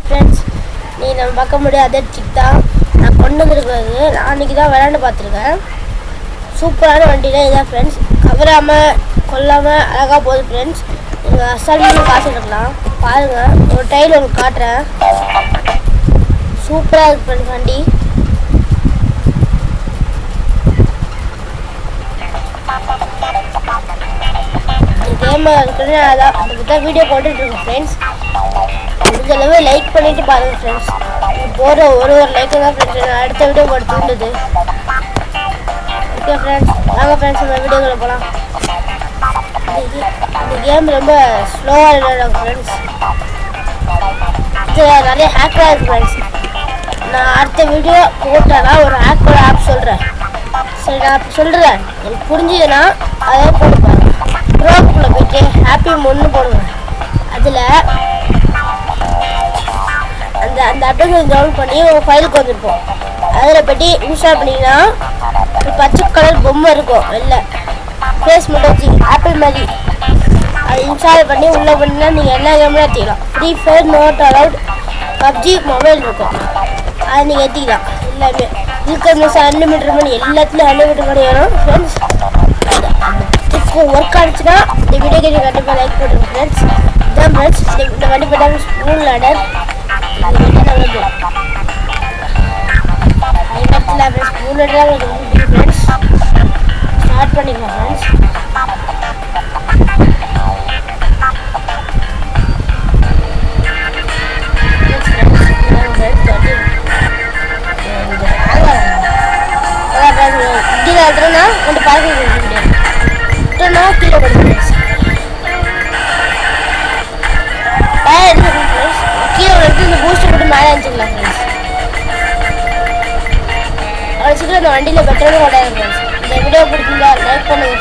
Friends, நீ நம்ம பார்க்க முடியாத சிக் தான் நான் கொண்டு வந்துருக்கிறது. நான் அன்றைக்கி தான் விளையாண்டு பார்த்துருக்கேன். சூப்பரான வண்டியில் இதான் ஃப்ரெண்ட்ஸ். கவராமல் கொல்லாமல் அழகாக போகுது ஃப்ரெண்ட்ஸ். நீங்கள் அசால்ட்டு காசு எடுக்கலாம். பாருங்கள், ஒரு டைல் உங்களுக்கு காட்டுறேன். சூப்பராக இருக்குது ஃப்ரெண்ட்ஸ் வண்டி. கேமாக இருக்குன்னு அதான் அதுக்கு தான் வீடியோ போட்டுட்ருக்கேன் ஃப்ரெண்ட்ஸ். முடிஞ்சளவு லைக் பண்ணிவிட்டு பாருங்கள் ஃப்ரெண்ட்ஸ். போகிற ஒரு லைக்கு தான் ஃப்ரெண்ட்ஸ் அடுத்த வீடியோ போட்டு தூண்டுது. ஓகே ஃப்ரெண்ட்ஸ், வாங்க ஃப்ரெண்ட்ஸ் நம்ம வீடியோக்குள்ளே போகலாம். இந்த கேம் ரொம்ப ஸ்லோவாக விளையாடும் ஃப்ரெண்ட்ஸ். இது நிறைய ஹேக்கராக இருக்குது ஃப்ரெண்ட்ஸ். நான் அடுத்த வீடியோ போட்டேன்னா ஒரு ஹேக்கோட ஆப் சொல்கிறேன். சரி, நான் அப்போ சொல்கிறேன். எனக்கு புரிஞ்சுதுன்னா அதை போட்டுப்பேன். ப்ரோக்குள்ளே போய்ட்டு ஹாப்பி மோட்னு போடுவேன். அதில் அந்த அப்ளிகேஷன் டவுன்லோட் பண்ணி உங்கள் ஃபைலுக்கு வந்துருப்போம். அதில் போய்ட்டு இன்ஸ்டால் பண்ணிங்கன்னா ஒரு பச்சை கலர் பொம்மை இருக்கும். வெளில ஃபேஸ் மட்டும் வச்சு ஆப்பிள் மாதிரி அதை இன்ஸ்டால் பண்ணி உள்ளே பண்ணினா நீங்கள் எல்லா கேமும் ஏற்றிக்கலாம். Free fire, not allowed, PUBG mobile இருக்கும். அதை நீங்கள் ஏற்றிக்கலாம். எல்லாமே இருக்கிற அன்லிமிட்டட் மணி எல்லாத்துலேயும் அன்லிமிட்டட் மணி வரும் ஃப்ரெண்ட்ஸ். இப்போ ஒர்க் ஆகிடுச்சுன்னா இந்த வீடியோக்கு கண்டிப்பாக லைக் பண்ணுங்க ஃப்ரெண்ட்ஸ். இதான் ஃப்ரெண்ட்ஸ் இந்த வண்டி போட்டாங்க ஸ்கூல் லேடர். ஸ்கூல் லேடர் உங்களுக்கு ஃப்ரெண்ட்ஸ் ஸ்டார்ட் பண்ணிக்கலாம் ஃப்ரெண்ட்ஸ். இதில் எடுத்துனா கொஞ்சம் பார்க்க முடியாது. விட்டோன்னா கீழே கொடுங்க ஃப்ரெண்ட்ஸ். கீழே எடுத்து இந்த பூஸ்டர் போட்டு மேலே அனுப்பிச்சிக்கலாம் ஃப்ரெண்ட்ஸ். அவ்வளோ சீக்கிரம் இந்த வண்டியில் பெட்ரோலும் கிடையாது ஃப்ரெண்ட்ஸ். இந்த வீடியோ பிடிச்சிருந்தா லைக் பண்ணுங்கள்.